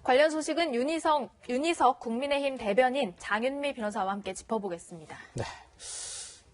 관련 소식은 윤희석 국민의힘 대변인 장윤미 변호사와 함께 짚어보겠습니다. 네.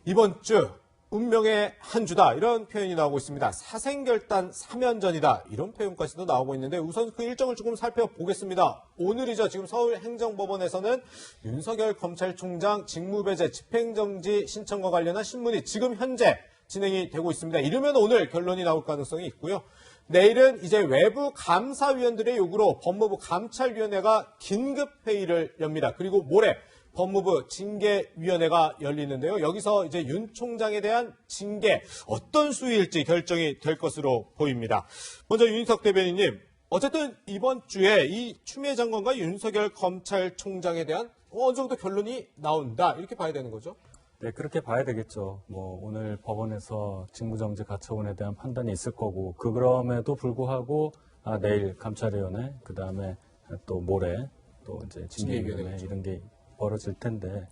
이번 주 운명의 한 주다 이런 표현이 나오고 있습니다. 사생결단 3연전이다 이런 표현까지도 나오고 있는데 우선 그 일정을 조금 살펴보겠습니다. 오늘이죠. 지금 서울행정법원에서는 윤석열 검찰총장 직무배제 집행정지 신청과 관련한 신문이 지금 현재 진행이 되고 있습니다. 이르면 오늘 결론이 나올 가능성이 있고요. 내일은 이제 외부 감사위원들의 요구로 법무부 감찰위원회가 긴급회의를 엽니다. 그리고 모레 법무부 징계위원회가 열리는데요. 여기서 이제 윤 총장에 대한 징계 어떤 수위일지 결정이 될 것으로 보입니다. 먼저 윤희석 대변인님, 어쨌든 이번 주에 이 추미애 장관과 윤석열 검찰총장에 대한 어느 정도 결론이 나온다 이렇게 봐야 되는 거죠? 네, 그렇게 봐야 되겠죠. 오늘 법원에서 직무정지 가처분에 대한 판단이 있을 거고, 그럼에도 불구하고 내일 감찰위원회, 그 다음에 또 모레 또 이제 징계위원회 이런 게 벌어질 텐데,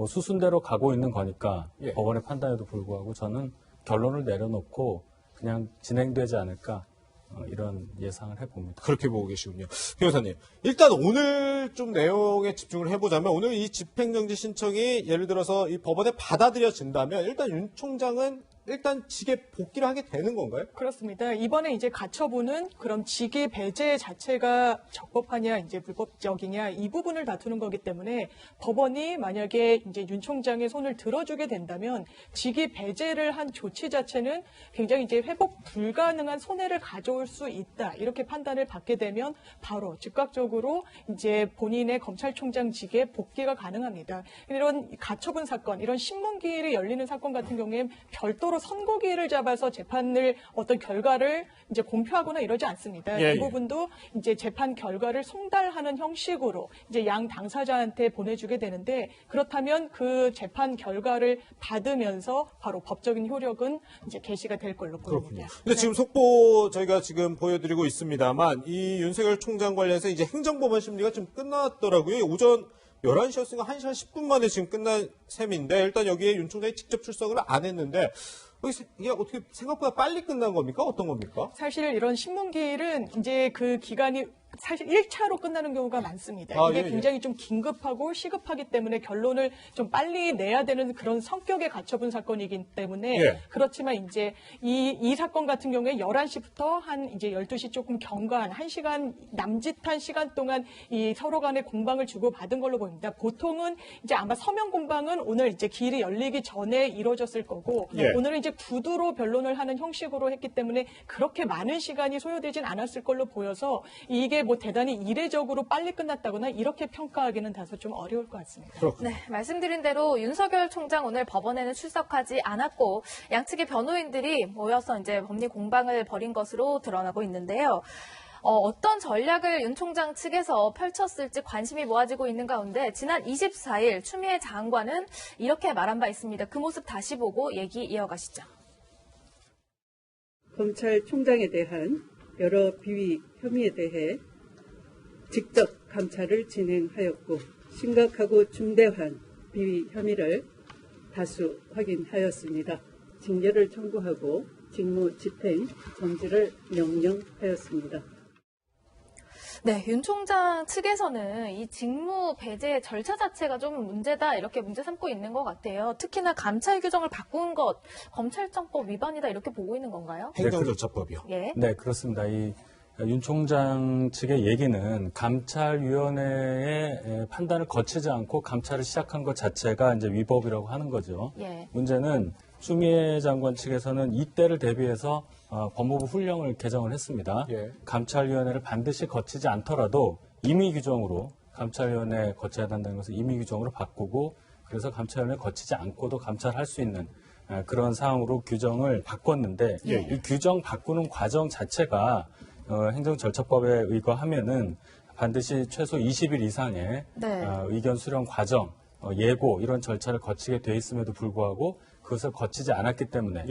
수순대로 가고 있는 거니까 예. 법원의 판단에도 불구하고 저는 결론을 내려놓고 그냥 진행되지 않을까 이런 예상을 해봅니다. 그렇게 보고 계시군요. 변호사님, 일단 오늘 좀 내용에 집중을 해보자면 오늘 이 집행정지 신청이 예를 들어서 이 법원에 받아들여진다면 일단 윤 총장은 일단 직에 복귀를 하게 되는 건가요? 그렇습니다. 이번에 이제 가처분은 그럼 직위 배제 자체가 적법하냐, 이제 불법적이냐 이 부분을 다투는 거기 때문에 법원이 만약에 이제 윤 총장의 손을 들어주게 된다면 직위 배제를 한 조치 자체는 굉장히 이제 회복 불가능한 손해를 가져올 수 있다 이렇게 판단을 받게 되면 바로 즉각적으로 이제 본인의 검찰총장직에 복귀가 가능합니다. 이런 가처분 사건, 이런 신문기일이 열리는 사건 같은 경우에 별도로 선고기일을 잡아서 재판을 어떤 결과를 이제 공표하거나 이러지 않습니다. 예, 이 부분도 이제 재판 결과를 송달하는 형식으로 이제 양 당사자한테 보내주게 되는데 그렇다면 그 재판 결과를 받으면서 바로 법적인 효력은 이제 개시가 될 걸로 보입니다. 근데 지금 속보 저희가 지금 보여드리고 있습니다만 이 윤석열 총장 관련해서 이제 행정법원 심리가 좀 끝났더라고요. 오전 11시였으니까 1시간 10분 만에 지금 끝난 셈인데 일단 여기에 윤 총장이 직접 출석을 안 했는데 이게 어떻게 생각보다 빨리 끝난 겁니까? 어떤 겁니까? 사실 이런 신문기일은 이제 그 기간이 사실 1차로 끝나는 경우가 많습니다. 이게 굉장히 좀 긴급하고 시급하기 때문에 결론을 좀 빨리 내야 되는 그런 성격의 가처분 사건이기 때문에 그렇지만 이제 이 사건 같은 경우에 11시부터 한 이제 12시 조금 경과한 1시간 남짓한 시간 동안 이 서로 간의 공방을 주고받은 걸로 보입니다. 보통은 이제 아마 서면 공방은 오늘 이제 기일이 열리기 전에 이루어졌을 거고 오늘은 이제 구두로 변론을 하는 형식으로 했기 때문에 그렇게 많은 시간이 소요되진 않았을 걸로 보여서 이게 대단히 이례적으로 빨리 끝났다거나 이렇게 평가하기는 다소 좀 어려울 것 같습니다. 네, 말씀드린 대로 윤석열 총장 오늘 법원에는 출석하지 않았고 양측의 변호인들이 모여서 이제 법리 공방을 벌인 것으로 드러나고 있는데요. 어떤 전략을 윤 총장 측에서 펼쳤을지 관심이 모아지고 있는 가운데 지난 24일 추미애 장관은 이렇게 말한 바 있습니다. 그 모습 다시 보고 얘기 이어가시죠. 검찰총장에 대한 여러 비위 혐의에 대해 직접 감찰을 진행하였고 심각하고 중대한 비위 혐의를 다수 확인하였습니다. 징계를 청구하고 직무 집행 정지를 명령하였습니다. 네, 윤 총장 측에서는 이 직무 배제 절차 자체가 좀 문제다 이렇게 문제 삼고 있는 것 같아요. 특히나 감찰 규정을 바꾼 것 검찰청법 위반이다 이렇게 보고 있는 건가요? 행정절차법이요. 예. 네, 그렇습니다. 윤 총장 측의 얘기는 감찰위원회의 판단을 거치지 않고 감찰을 시작한 것 자체가 이제 위법이라고 하는 거죠. 예. 문제는 추미애 장관 측에서는 이때를 대비해서 법무부 훈령을 개정을 했습니다. 감찰위원회를 반드시 거치지 않더라도 임의 규정으로 감찰위원회 거쳐야 한다는 것을 임의 규정으로 바꾸고 그래서 감찰위원회 거치지 않고도 감찰할 수 있는 그런 사항으로 규정을 바꿨는데 이 규정 바꾸는 과정 자체가 행정절차법에 의거하면은 반드시 최소 20일 이상의 의견 수렴 과정, 예고 이런 절차를 거치게 돼 있음에도 불구하고 그것을 거치지 않았기 때문에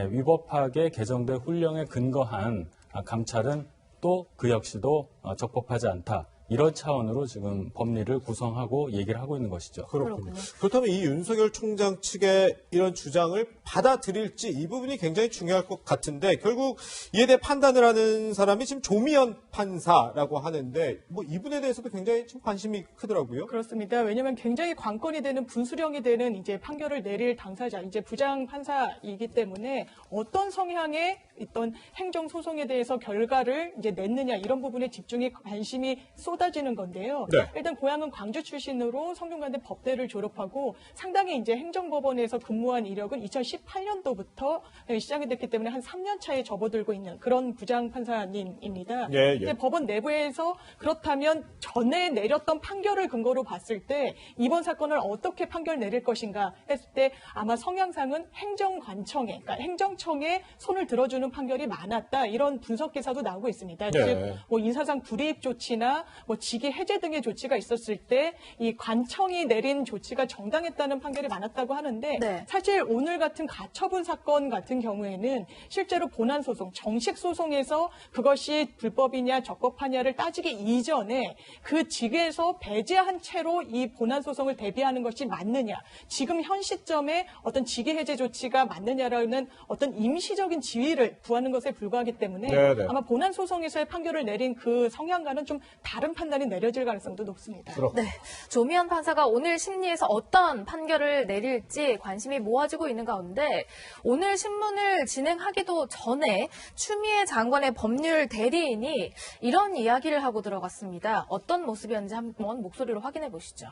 위법하게 개정된 훈령에 근거한 감찰은 또 그 역시도 적법하지 않다. 이런 차원으로 지금 법리를 구성하고 얘기를 하고 있는 것이죠. 그렇군요. 그렇다면 이 윤석열 총장 측의 이런 주장을 받아들일지 이 부분이 굉장히 중요할 것 같은데 결국 이에 대해 판단을 하는 사람이 지금 조미연 판사라고 하는데 뭐 이분에 대해서도 굉장히 지금 관심이 크더라고요. 그렇습니다. 왜냐하면 굉장히 관건이 되는 분수령이 되는 이제 판결을 내릴 당사자, 이제 부장 판사이기 때문에 어떤 성향의 있던 행정 소송에 대해서 결과를 이제 냈느냐 이런 부분에 집중이 관심이 쏟아지는 건데요. 네. 일단 고향은 광주 출신으로 성균관대 법대를 졸업하고 상당히 이제 행정법원에서 근무한 이력은 2018년도부터 시작이 됐기 때문에 한 3년 차에 접어들고 있는 그런 부장 판사님입니다. 예. 근데 법원 내부에서 그렇다면 전에 내렸던 판결을 근거로 봤을 때 이번 사건을 어떻게 판결 내릴 것인가 했을 때 아마 성향상은 행정관청에, 그러니까 행정청에 손을 들어주는 판결이 많았다 이런 분석 기사도 나오고 있습니다. 네. 즉, 뭐 인사상 불이익 조치나 뭐 직위 해제 등의 조치가 있었을 때 이 관청이 내린 조치가 정당했다는 판결이 많았다고 하는데 네. 사실 오늘 같은 가처분 사건 같은 경우에는 실제로 본안 소송, 정식 소송에서 그것이 불법이냐 적법하냐를 따지기 이전에 그 직에서 배제한 채로 이 본안 소송을 대비하는 것이 맞느냐, 지금 현 시점에 어떤 직위 해제 조치가 맞느냐라는 어떤 임시적인 지위를 구하는 것에 불과하기 때문에 네네. 아마 본안 소송에서의 판결을 내린 그 성향과는 좀 다른 판단이 내려질 가능성도 높습니다. 네. 조미연 판사가 오늘 심리에서 어떤 판결을 내릴지 관심이 모아지고 있는 가운데 오늘 신문을 진행하기도 전에 추미애 장관의 법률 대리인이 이런 이야기를 하고 들어갔습니다. 어떤 모습이었는지 한번 목소리로 확인해 보시죠.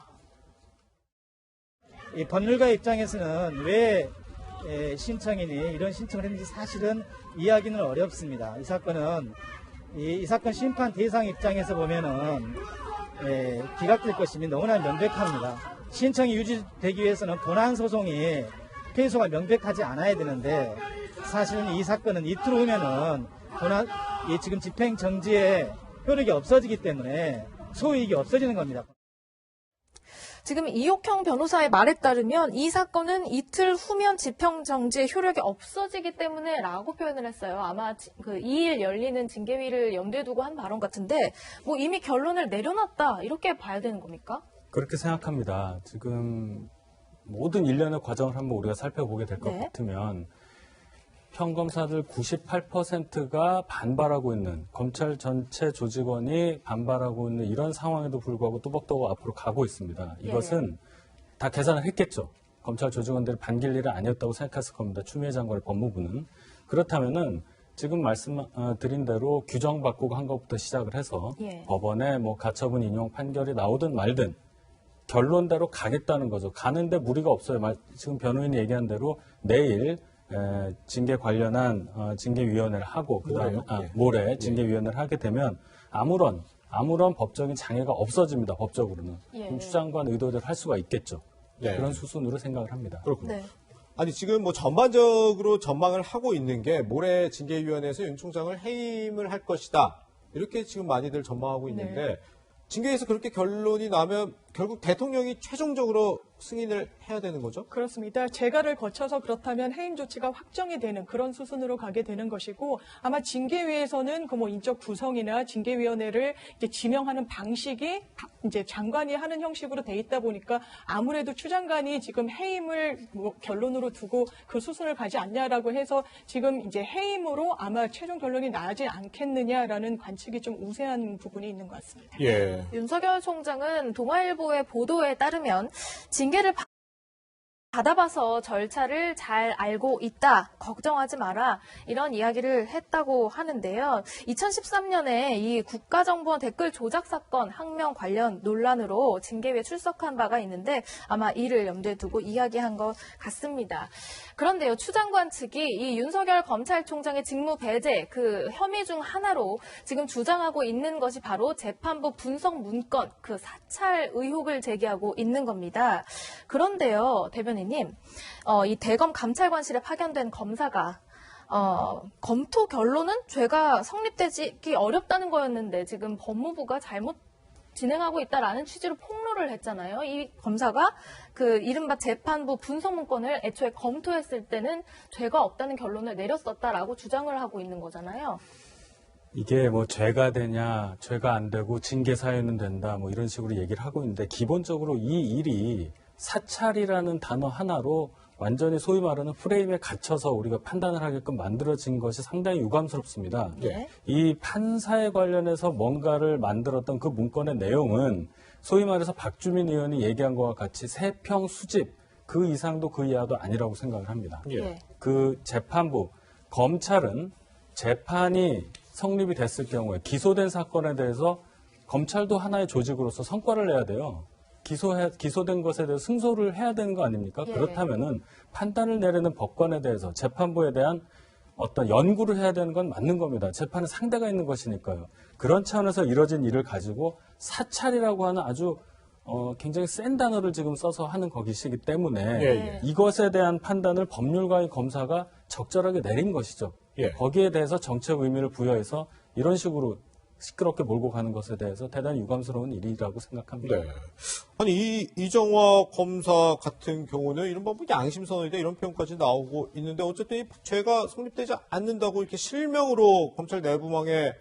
이 법률가 입장에서는 왜 신청인이 이런 신청을 했는지 사실은 이해하기는 어렵습니다. 이 사건은 이 사건 심판 대상 입장에서 보면은 기각될 것임이 너무나 명백합니다. 신청이 유지되기 위해서는 본안 소송이 패소가 명백하지 않아야 되는데 사실은 이 사건은 이틀 후면은 지금 집행 정지의 효력이 없어지기 때문에 소이익이 없어지는 겁니다. 지금 이옥형 변호사의 말에 따르면 이 사건은 이틀 후면 집행정지의 효력이 없어지기 때문에 라고 표현을 했어요. 아마 그 2일 열리는 징계위를 염두에 두고 한 발언 같은데 뭐 이미 결론을 내려놨다 이렇게 봐야 되는 겁니까? 그렇게 생각합니다. 지금 모든 일련의 과정을 한번 우리가 살펴보게 될 것 네. 같으면 평검사들 98%가 반발하고 있는, 검찰 전체 조직원이 반발하고 있는 이런 상황에도 불구하고 또박또박 앞으로 가고 있습니다. 이것은 다 계산을 했겠죠. 검찰 조직원들이 반길 일은 아니었다고 생각했을 겁니다. 추미애 장관의 법무부는. 그렇다면은 지금 말씀드린 대로 규정 바꾸고 한 것부터 시작을 해서 법원에 뭐 가처분 인용 판결이 나오든 말든 결론대로 가겠다는 거죠. 가는데 무리가 없어요. 지금 변호인이 얘기한 대로 내일 징계 관련한 징계위원회를 하고 그다음에 모레 징계위원회를 하게 되면 아무런 법적인 장애가 없어집니다. 법적으로는. 그럼 추 장관 의도대로 할 수가 있겠죠. 그런 수순으로 생각을 합니다. 그렇군요. 네. 아니 지금 뭐 전반적으로 전망을 하고 있는 게 모레 징계위원회에서 윤 총장을 해임을 할 것이다. 이렇게 지금 많이들 전망하고 있는데 징계에서 그렇게 결론이 나면 결국 대통령이 최종적으로 승인을 해야 되는 거죠? 그렇습니다. 재가를 거쳐서 그렇다면 해임 조치가 확정이 되는 그런 수순으로 가게 되는 것이고 아마 징계위에서는 그 뭐 인적 구성이나 징계위원회를 이제 지명하는 방식이 이제 장관이 하는 형식으로 돼 있다 보니까 아무래도 추 장관이 지금 해임을 뭐 결론으로 두고 그 수순을 가지 않냐라고 해서 지금 이제 해임으로 아마 최종 결론이 나지 않겠느냐라는 관측이 좀 우세한 부분이 있는 것 같습니다. 예. 윤석열 총장은 동아일보의 보도에 따르면 징계를 받아봐서 절차를 잘 알고 있다. 걱정하지 마라. 이런 이야기를 했다고 하는데요. 2013년에 이 국가정보원 댓글 조작 사건 항명 관련 논란으로 징계위에 출석한 바가 있는데 아마 이를 염두에 두고 이야기한 것 같습니다. 그런데요. 추 장관 측이 이 윤석열 검찰총장의 직무 배제 그 혐의 중 하나로 지금 주장하고 있는 것이 바로 재판부 분석 문건 그 사찰 의혹을 제기하고 있는 겁니다. 그런데요. 대변인 이 대검 감찰관실에 파견된 검사가 검토 결론은 죄가 성립되기 어렵다는 거였는데 지금 법무부가 잘못 진행하고 있다라는 취지로 폭로를 했잖아요. 이 검사가 그 이른바 재판부 분석 문건을 애초에 검토했을 때는 죄가 없다는 결론을 내렸었다라고 주장을 하고 있는 거잖아요. 이게 뭐 죄가 되냐, 죄가 안 되고 징계 사유는 된다, 뭐 이런 식으로 얘기를 하고 있는데 기본적으로 이 일이 사찰이라는 단어 하나로 완전히 소위 말하는 프레임에 갇혀서 우리가 판단을 하게끔 만들어진 것이 상당히 유감스럽습니다. 예. 이 판사에 관련해서 뭔가를 만들었던 그 문건의 내용은 소위 말해서 박주민 의원이 얘기한 것과 같이 세평 수집 그 이상도 그 이하도 아니라고 생각을 합니다. 예. 그 재판부, 검찰은 재판이 성립이 됐을 경우에 기소된 사건에 대해서 검찰도 하나의 조직으로서 성과를 내야 돼요. 기소된 것에 대해서 승소를 해야 되는 거 아닙니까? 예. 그렇다면은 판단을 내리는 법관에 대해서 재판부에 대한 어떤 연구를 해야 되는 건 맞는 겁니다. 재판에 상대가 있는 것이니까요. 그런 차원에서 이뤄진 일을 가지고 사찰이라고 하는 아주 굉장히 센 단어를 지금 써서 하는 것이기 때문에 예. 이것에 대한 판단을 법률가의 검사가 적절하게 내린 것이죠. 예. 거기에 대해서 정책 의미를 부여해서 이런 식으로 시끄럽게 몰고 가는 것에 대해서 대단히 유감스러운 일이라고 생각합니다. 네. 아니 이정화 검사 같은 경우는 이른바 뭐 양심선언이다 이런 표현까지 나오고 있는데 어쨌든 이 죄가 성립되지 않는다고 이렇게 실명으로 검찰 내부망에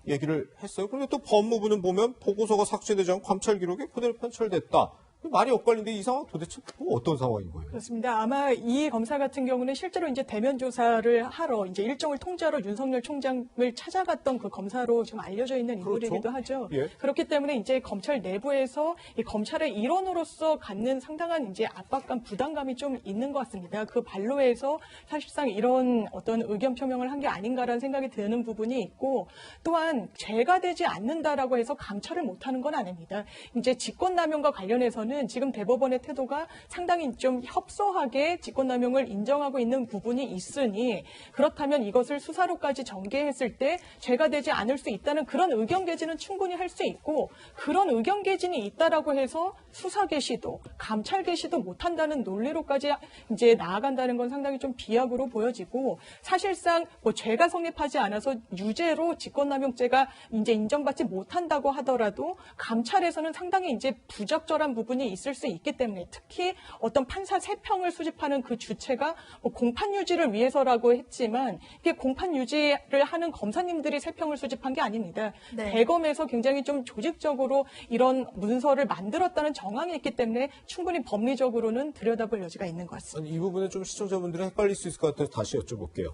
얘기를 했어요. 그런데 또 법무부는 보면 보고서가 삭제되지 않고 검찰 기록에 그대로 편철됐다. 말이 엇갈리는데 이 상황 도대체 어떤 상황인 거예요? 그렇습니다. 아마 이 검사 같은 경우는 실제로 이제 대면 조사를 하러 이제 일정을 통제하러 윤석열 총장을 찾아갔던 그 검사로 좀 알려져 있는 인물이기도 그렇죠. 하죠. 예. 그렇기 때문에 이제 검찰 내부에서 이 검찰의 일원으로서 갖는 상당한 이제 압박감, 부담감이 좀 있는 것 같습니다. 그 반로에서 사실상 이런 어떤 의견 표명을 한 게 아닌가라는 생각이 드는 부분이 있고, 또한 죄가 되지 않는다라고 해서 감찰을 못하는 건 아닙니다. 이제 직권남용과 관련해서는 지금 대법원의 태도가 상당히 좀 협소하게 직권남용을 인정하고 있는 부분이 있으니, 그렇다면 이것을 수사로까지 전개했을 때 죄가 되지 않을 수 있다는 그런 의견 개진은 충분히 할 수 있고, 그런 의견 개진이 있다라고 해서 수사 개시도 감찰 개시도 못한다는 논리로까지 이제 나아간다는 건 상당히 좀 비약으로 보여지고, 사실상 뭐 죄가 성립하지 않아서 유죄로 직권남용죄가 이제 인정받지 못한다고 하더라도 감찰에서는 상당히 이제 부적절한 부분이 있을 수 있기 때문에, 특히 어떤 판사 3평을 수집하는 그 주체가 뭐 공판 유지를 위해서라고 했지만 이게 공판 유지를 하는 검사님들이 3평을 수집한 게 아닙니다. 네. 대검에서 굉장히 좀 조직적으로 이런 문서를 만들었다는 정황이 있기 때문에 충분히 법리적으로는 들여다볼 여지가 있는 것 같습니다. 아니, 이 부분은 좀 시청자분들이 헷갈릴 수 있을 것 같아서 다시 여쭤볼게요.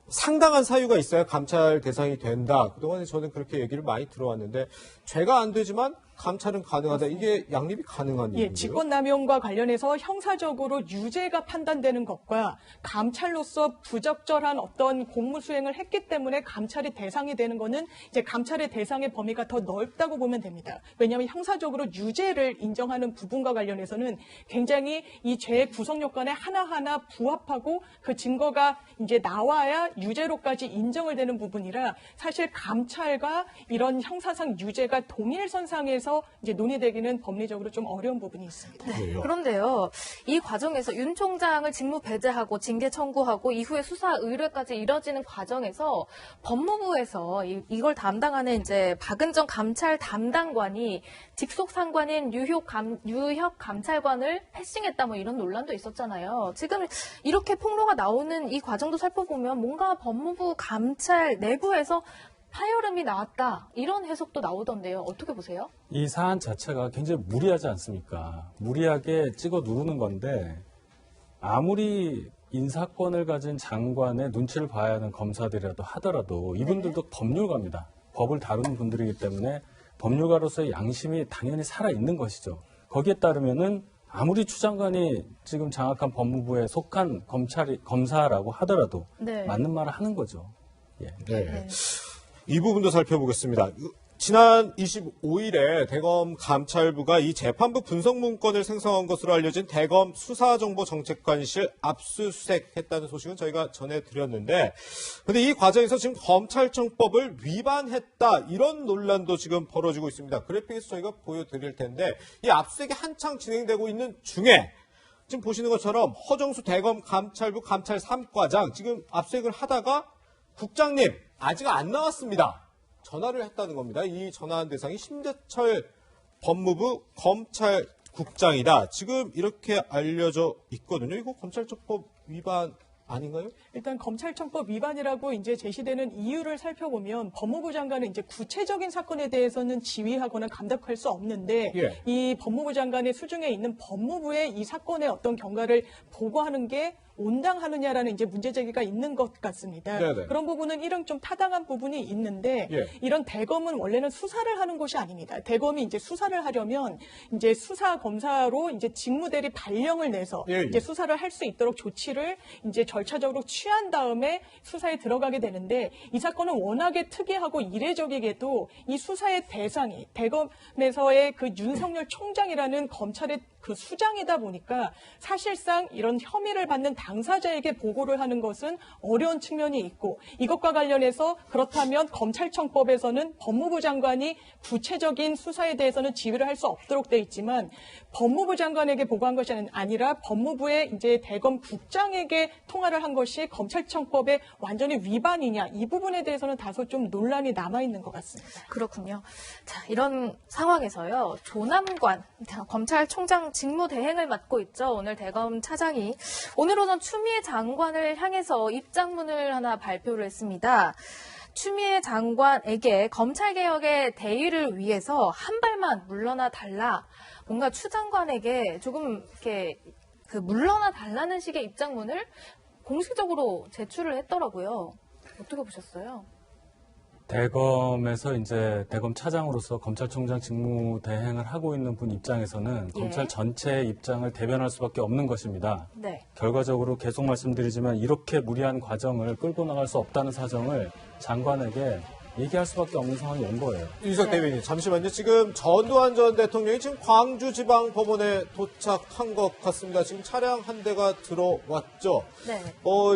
상당한 사유가 있어야 감찰 대상이 된다. 그동안에 저는 그렇게 얘기를 많이 들어왔는데 죄가 안 되지만 감찰은 가능하다. 이게 양립이 가능한 예, 일인가요? 직권남용과 관련해서 형사적으로 유죄가 판단되는 것과 감찰로서 부적절한 어떤 공무 수행을 했기 때문에 감찰이 대상이 되는 거는 이제 감찰의 대상의 범위가 더 넓다고 보면 됩니다. 왜냐하면 형사적으로 유죄를 인정하는 부분과 관련해서는 굉장히 이 죄의 구성 요건에 하나하나 부합하고 그 증거가 이제 나와야 유죄로까지 인정을 되는 부분이라, 사실 감찰과 이런 형사상 유죄가 동일선상에서 이제 논의되기는 법리적으로 좀 어려운 부분이 있습니다. 네. 그런데요, 이 과정에서 윤 총장을 직무 배제하고 징계 청구하고 이후에 수사 의뢰까지 이뤄지는 과정에서 법무부에서 이걸 담당하는 이제 박은정 감찰 담당관이 직속 상관인 유혁 감찰관을 패싱했다 뭐 이런 논란도 있었잖아요. 지금 이렇게 폭로가 나오는 이 과정도 살펴보면 뭔가 법무부 감찰 내부에서 파열음이 나왔다, 이런 해석도 나오던데요. 어떻게 보세요? 이 사안 자체가 굉장히 무리하지 않습니까? 무리하게 찍어 누르는 건데, 아무리 인사권을 가진 장관의 눈치를 봐야 하는 검사들이라도 하더라도 이분들도 법률가입니다. 법을 다루는 분들이기 때문에 법률가로서의 양심이 당연히 살아있는 것이죠. 거기에 따르면은 아무리 추 장관이 지금 장악한 법무부에 속한 검사라고 하더라도 네. 맞는 말을 하는 거죠. 예. 네. 이 부분도 살펴보겠습니다. 지난 25일에 대검 감찰부가 이 재판부 분석 문건을 생성한 것으로 알려진 대검 수사정보정책관실 압수수색했다는 소식은 저희가 전해드렸는데, 근데 이 과정에서 지금 검찰청법을 위반했다, 이런 논란도 지금 벌어지고 있습니다. 그래픽에서 저희가 보여드릴 텐데, 이 압수수색이 한창 진행되고 있는 중에 지금 보시는 것처럼 허정수 대검 감찰부 감찰 3과장 지금 압수수색을 하다가 국장님 아직 안 나왔습니다. 전화를 했다는 겁니다. 이 전화한 대상이 심재철 법무부 검찰국장이다. 지금 이렇게 알려져 있거든요. 이거 검찰청법 위반 아닌가요? 일단 검찰청법 위반이라고 이제 제시되는 이유를 살펴보면 법무부 장관은 이제 구체적인 사건에 대해서는 지휘하거나 감독할 수 없는데 예. 이 법무부 장관의 수중에 있는 법무부의 이 사건의 어떤 경과를 보고하는 게 온당하느냐라는 이제 문제 제기가 있는 것 같습니다. 네네. 그런 부분은 이런 좀 타당한 부분이 있는데 예. 이런 대검은 원래는 수사를 하는 곳이 아닙니다. 대검이 이제 수사를 하려면 이제 수사 검사로 이제 직무대리 발령을 내서 예, 예. 이제 수사를 할 수 있도록 조치를 이제 절차적으로 취한 다음에 수사에 들어가게 되는데 이 사건은 워낙에 특이하고 이례적이게도 이 수사의 대상이 대검에서의 그 윤석열 총장이라는 검찰의 그 수장이다 보니까 사실상 이런 혐의를 받는 당사자에게 보고를 하는 것은 어려운 측면이 있고 이것과 관련해서 그렇다면 검찰청법에서는 법무부 장관이 구체적인 수사에 대해서는 지휘를 할 수 없도록 돼 있지만 법무부 장관에게 보고한 것이 아니라 법무부의 이제 대검 국장에게 통화를 한 것이 검찰청법에 완전히 위반이냐 이 부분에 대해서는 다소 좀 논란이 남아 있는 것 같습니다. 그렇군요. 자, 이런 상황에서요. 조남관 검찰총장 직무 대행을 맡고 있죠. 오늘 대검 차장이 오늘 오전 추미애 장관을 향해서 입장문을 하나 발표를 했습니다. 추미애 장관에게 검찰개혁의 대의를 위해서 한 발만 물러나 달라. 뭔가 추 장관에게 조금 이렇게 그 물러나 달라는 식의 입장문을 공식적으로 제출을 했더라고요. 어떻게 보셨어요? 대검에서 이제 대검 차장으로서 검찰총장 직무 대행을 하고 있는 분 입장에서는 예. 검찰 전체의 입장을 대변할 수밖에 없는 것입니다. 네. 결과적으로 계속 말씀드리지만 이렇게 무리한 과정을 끌고 나갈 수 없다는 사정을 장관에게 얘기할 수밖에 없는 상황이 온 거예요. 윤석 대변인 잠시만요. 지금 전두환 전 대통령이 지금 광주지방법원에 도착한 것 같습니다. 지금 차량 한 대가 들어왔죠. 네.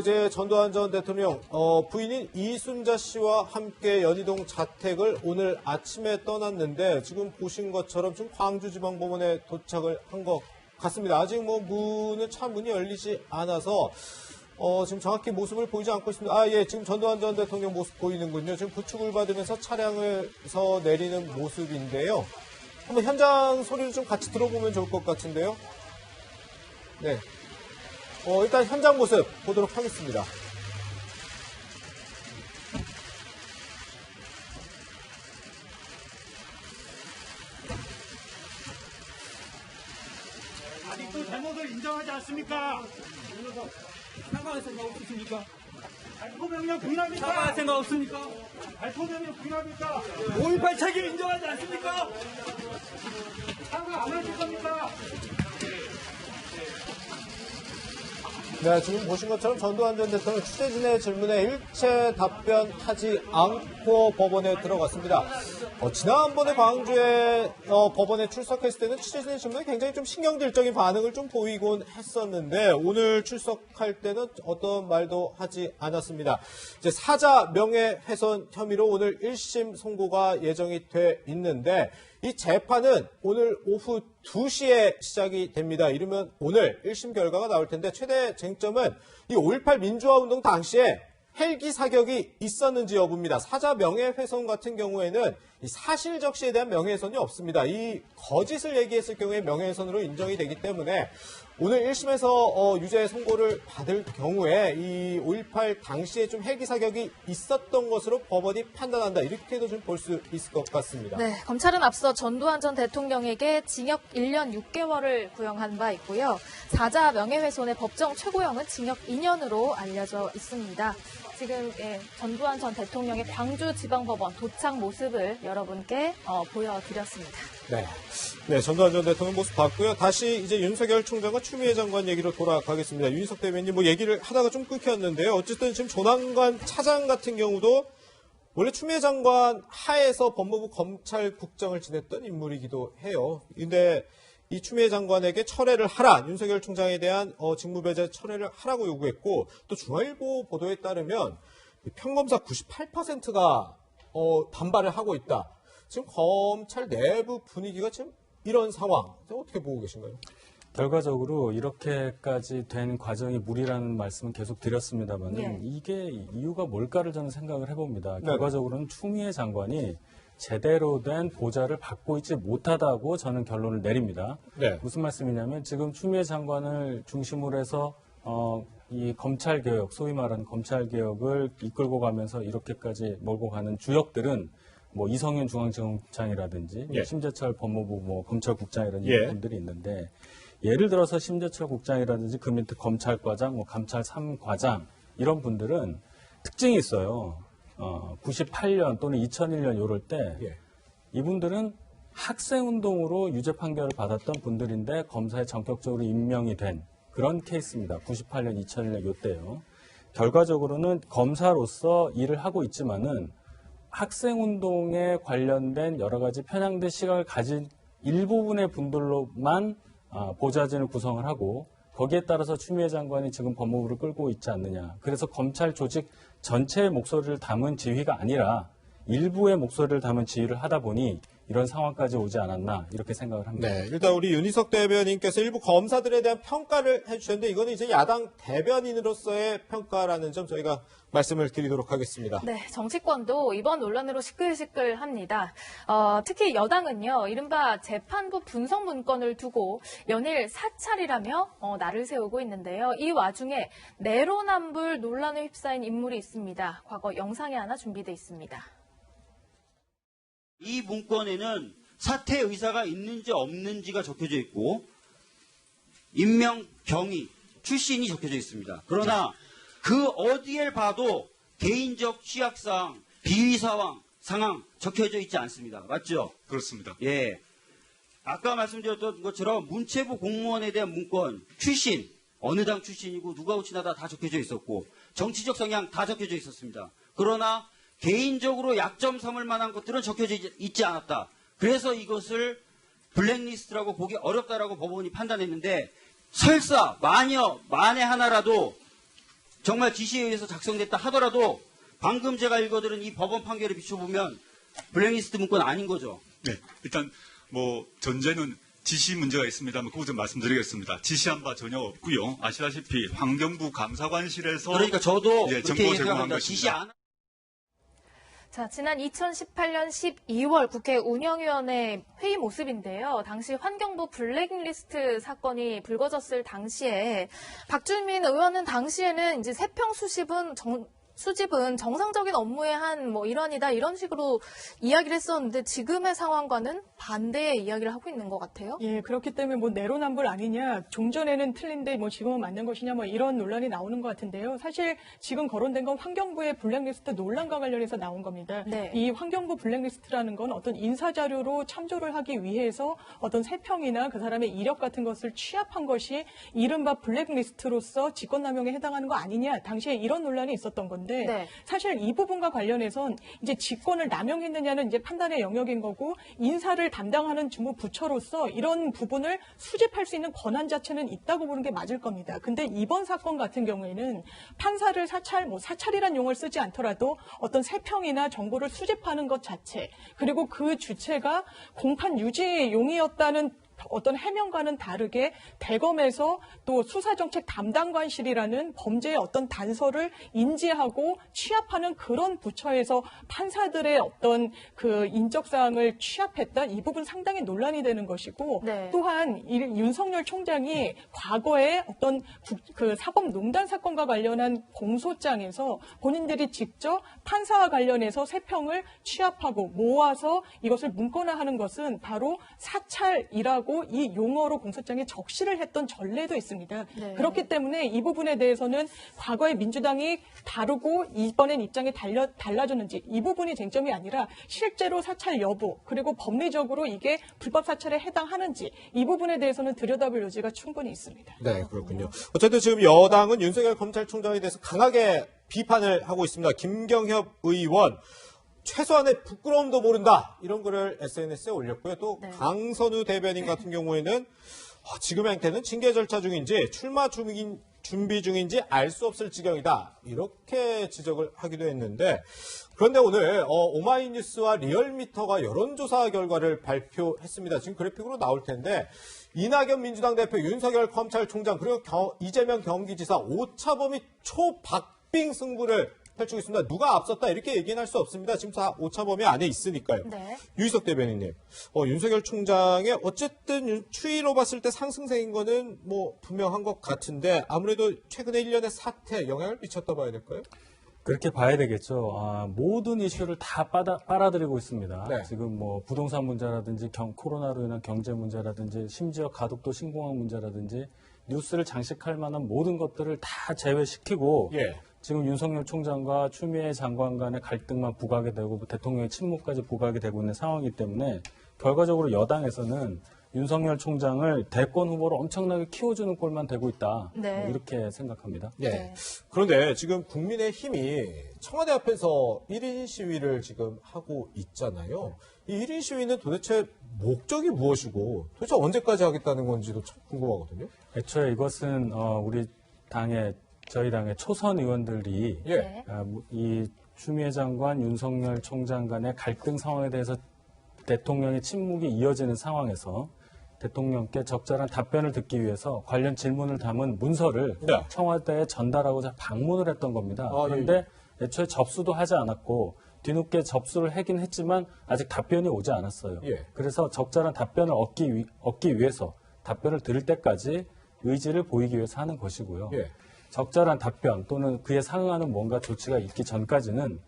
이제 전두환 전 대통령 부인인 이순자 씨와 함께 연희동 자택을 오늘 아침에 떠났는데 지금 보신 것처럼 지금 광주지방법원에 도착을 한 것 같습니다. 아직 차 문이 열리지 않아서 지금 정확히 모습을 보이지 않고 있습니다. 예, 지금 전두환 전 대통령 모습 보이는군요. 지금 부축을 받으면서 차량에서 내리는 모습인데요. 한번 현장 소리를 좀 같이 들어보면 좋을 것 같은데요. 네. 일단 현장 모습 보도록 하겠습니다. 아직도 잘못을 인정하지 않습니까? 사과할 생각 없으십니까? 발포명령 부인합니까? 사과할 생각 없습니까? 발포명령 부인합니까? 5.18 책임 인정하지 않습니까? 사과 안 하실 겁니까? 네, 지금 보신 것처럼 전두환 전 대통령 취재진의 질문에 일체 답변하지 않고 법원에 들어갔습니다. 지난번에 광주에 법원에 출석했을 때는 취재진의 질문에 굉장히 좀 신경질적인 반응을 좀 보이곤 했었는데 오늘 출석할 때는 어떤 말도 하지 않았습니다. 이제 사자 명예훼손 혐의로 오늘 1심 선고가 예정이 돼 있는데 이 재판은 오늘 오후 2시에 시작이 됩니다. 이르면 오늘 1심 결과가 나올 텐데 최대 쟁점은 이 5.18 민주화운동 당시에 헬기 사격이 있었는지 여부입니다. 사자 명예훼손 같은 경우에는 이 사실 적시에 대한 명예훼손이 없습니다. 이 거짓을 얘기했을 경우에 명예훼손으로 인정이 되기 때문에 오늘 1심에서 유죄 선고를 받을 경우에 이 5.18 당시에 좀 헬기 사격이 있었던 것으로 법원이 판단한다. 이렇게도 좀 볼 수 있을 것 같습니다. 네, 검찰은 앞서 전두환 전 대통령에게 징역 1년 6개월을 구형한 바 있고요. 사자 명예훼손의 법정 최고형은 징역 2년으로 알려져 있습니다. 지금 전두환 전 대통령의 광주지방법원 도착 모습을 여러분께 보여드렸습니다. 네, 전두환 전 대통령 모습 봤고요. 다시 이제 윤석열 총장과 추미애 장관 얘기로 돌아가겠습니다. 윤석 대변인 얘기를 하다가 좀 끊겼는데요. 어쨌든 지금 조남관 차장 같은 경우도 원래 추미애 장관 하에서 법무부 검찰국장을 지냈던 인물이기도 해요. 근데 이 추미애 장관에게 철회를 하라, 윤석열 총장에 대한 직무배제 철회를 하라고 요구했고 또 중앙일보 보도에 따르면 평검사 98%가 반발을 하고 있다. 지금 검찰 내부 분위기가 지금 이런 상황 어떻게 보고 계신가요? 결과적으로 이렇게까지 된 과정이 무리라는 말씀은 계속 드렸습니다만 예. 이게 이유가 뭘까를 저는 생각을 해봅니다. 네. 결과적으로는 추미애 장관이 제대로 된 보좌를 받고 있지 못하다고 저는 결론을 내립니다. 네. 무슨 말씀이냐면 지금 추미애 장관을 중심으로 해서 이 검찰개혁, 소위 말하는 검찰개혁을 이끌고 가면서 이렇게까지 몰고 가는 주역들은 뭐 이성윤 중앙지검장이라든지 예. 심재철 법무부 뭐 검찰국장이라든지 예. 분들이 있는데 예를 들어서 심재철 국장이라든지 그 밑에 검찰과장, 뭐 감찰 3과장 이런 분들은 특징이 있어요. 98년 또는 2001년 이럴 때 예. 이분들은 학생운동으로 유죄 판결을 받았던 분들인데 검사에 전격적으로 임명이 된 그런 케이스입니다. 98년, 2001년 이때요. 결과적으로는 검사로서 일을 하고 있지만은 학생운동에 관련된 여러 가지 편향된 시각을 가진 일부분의 분들로만 보좌진을 구성을 하고 거기에 따라서 추미애 장관이 지금 법무부를 끌고 있지 않느냐. 그래서 검찰 조직 전체의 목소리를 담은 지휘가 아니라 일부의 목소리를 담은 지휘를 하다 보니 이런 상황까지 오지 않았나 이렇게 생각을 합니다. 네, 일단 우리 윤희석 대변인께서 일부 검사들에 대한 평가를 해주셨는데 이거는 이제 야당 대변인으로서의 평가라는 점 저희가 말씀을 드리도록 하겠습니다. 네, 정치권도 이번 논란으로 시끌시끌합니다. 특히 여당은요, 이른바 재판부 분석 문건을 두고 연일 사찰이라며 날을 세우고 있는데요. 이 와중에 내로남불 논란에 휩싸인 인물이 있습니다. 과거 영상이 하나 준비되어 있습니다. 이 문건에는 사퇴 의사가 있는지 없는지가 적혀져 있고 임명 경위, 출신이 적혀져 있습니다. 그러나 그 어디에 봐도 개인적 취약사항, 비위 상황 적혀져 있지 않습니다. 맞죠? 그렇습니다. 예. 아까 말씀드렸던 것처럼 문체부 공무원에 대한 문건, 출신, 어느 당 출신이고 누가 호칭하다 다 적혀져 있었고 정치적 성향 다 적혀져 있었습니다. 그러나 개인적으로 약점 삼을 만한 것들은 적혀져 있지 않았다. 그래서 이것을 블랙리스트라고 보기 어렵다라고 법원이 판단했는데 설사 만에 하나라도 정말 지시에 의해서 작성됐다 하더라도 방금 제가 읽어드린 이 법원 판결에 비춰보면 블랙리스트 문건 아닌 거죠. 네, 일단 뭐 전제는 지시 문제가 있습니다만 그거 좀 말씀드리겠습니다. 지시한 바 전혀 없고요. 아시다시피 환경부 감사관실에서 그러니까 저도 예, 그렇게 정보 제공한 생각합니다. 것입니다. 지시 안 자, 지난 2018년 12월 국회 운영위원회 회의 모습인데요. 당시 환경부 블랙리스트 사건이 불거졌을 당시에 박주민 의원은 당시에는 이제 세평 수집은 정상적인 업무의 한 뭐 일환이다 이런 식으로 이야기를 했었는데 지금의 상황과는 반대의 이야기를 하고 있는 것 같아요. 예, 그렇기 때문에 뭐 내로남불 아니냐, 종전에는 틀린데 뭐 지금은 맞는 것이냐, 뭐 이런 논란이 나오는 것 같은데요. 사실 지금 거론된 건 환경부의 블랙리스트 논란과 관련해서 나온 겁니다. 네. 이 환경부 블랙리스트라는 건 어떤 인사자료로 참조를 하기 위해서 어떤 세평이나 그 사람의 이력 같은 것을 취합한 것이 이른바 블랙리스트로서 직권남용에 해당하는 거 아니냐, 당시에 이런 논란이 있었던 건데 네. 사실 이 부분과 관련해선 이제 직권을 남용했느냐는 이제 판단의 영역인 거고 인사를 담당하는 주무 부처로서 이런 부분을 수집할 수 있는 권한 자체는 있다고 보는 게 맞을 겁니다. 근데 이번 사건 같은 경우에는 판사를 사찰이란 용어를 쓰지 않더라도 어떤 세평이나 정보를 수집하는 것 자체, 그리고 그 주체가 공판 유지용이었다는 어떤 해명과는 다르게 대검에서 또 수사정책 담당관실이라는 범죄의 어떤 단서를 인지하고 취합하는 그런 부처에서 판사들의 어떤 그 인적사항을 취합했다, 이 부분 상당히 논란이 되는 것이고, 네. 또한 이 윤석열 총장이 과거에 어떤 그 사법농단 사건과 관련한 공소장에서 본인들이 직접 판사와 관련해서 세평을 취합하고 모아서 이것을 문건화하는 것은 바로 사찰이라고 이 용어로 공소장에 적시를 했던 전례도 있습니다. 네. 그렇기 때문에 이 부분에 대해서는 과거에 민주당이 다르고 이번엔 입장이 달라졌는지 이 부분이 쟁점이 아니라 실제로 사찰 여부, 그리고 법리적으로 이게 불법 사찰에 해당하는지 이 부분에 대해서는 들여다볼 여지가 충분히 있습니다. 네, 그렇군요. 어쨌든 지금 여당은 윤석열 검찰총장에 대해서 강하게 비판을 하고 있습니다. 김경협 의원, 최소한의 부끄러움도 모른다, 이런 글을 SNS에 올렸고요. 또 네. 강선우 대변인 같은 경우에는 지금의 행태는 징계 절차 중인지 출마 준비 중인지 알 수 없을 지경이다, 이렇게 지적을 하기도 했는데, 그런데 오늘 오마이뉴스와 리얼미터가 여론조사 결과를 발표했습니다. 지금 그래픽으로 나올 텐데 이낙연 민주당 대표, 윤석열 검찰총장, 그리고 이재명 경기지사 오차범위 초박빙 승부를 펼치겠습니다. 누가 앞섰다 이렇게 얘기는 할 수 없습니다. 지금 다 오차범위 안에 있으니까요. 네. 유희석 대변인님, 윤석열 총장의 어쨌든 추이로 봤을 때 상승세인 거는 뭐 분명한 것 같은데 아무래도 최근에 1년의 사태 영향을 미쳤다 봐야 될까요? 그렇게 봐야 되겠죠. 모든 이슈를 다 빨아들이고 있습니다. 네. 지금 뭐 부동산 문제라든지 코로나로 인한 경제 문제라든지 심지어 가덕도 신공항 문제라든지 뉴스를 장식할 만한 모든 것들을 다 제외시키고 예. 지금 윤석열 총장과 추미애 장관 간의 갈등만 부각이 되고 대통령의 침묵까지 부각이 되고 있는 상황이기 때문에 결과적으로 여당에서는 윤석열 총장을 대권 후보로 엄청나게 키워주는 꼴만 되고 있다. 네. 이렇게 생각합니다. 예. 네. 그런데 지금 국민의힘이 청와대 앞에서 1인 시위를 지금 하고 있잖아요. 이 1인 시위는 도대체 목적이 무엇이고 도대체 언제까지 하겠다는 건지도 참 궁금하거든요. 애초에 이것은 저희 당의 초선 의원들이 예. 이 추미애 장관, 윤석열 총장 간의 갈등 상황에 대해서 대통령의 침묵이 이어지는 상황에서 대통령께 적절한 답변을 듣기 위해서 관련 질문을 담은 문서를 네. 청와대에 전달하고자 방문을 했던 겁니다. 아, 그런데 애초에 접수도 하지 않았고 뒤늦게 접수를 하긴 했지만 아직 답변이 오지 않았어요. 예. 그래서 적절한 답변을 얻기 위해서 답변을 들을 때까지 의지를 보이기 위해서 하는 것이고요. 예. 적절한 답변 또는 그에 상응하는 뭔가 조치가 있기 전까지는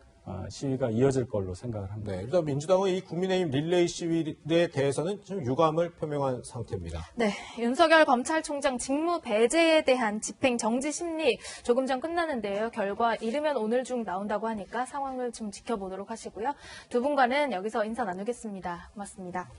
시위가 이어질 걸로 생각을 합니다. 네, 일단 민주당은 이 국민의힘 릴레이 시위에 대해서는 좀 유감을 표명한 상태입니다. 네, 윤석열 검찰총장 직무 배제에 대한 집행 정지 심리 조금 전 끝나는데요. 결과 이르면 오늘 중 나온다고 하니까 상황을 좀 지켜보도록 하시고요. 두 분과는 여기서 인사 나누겠습니다. 고맙습니다.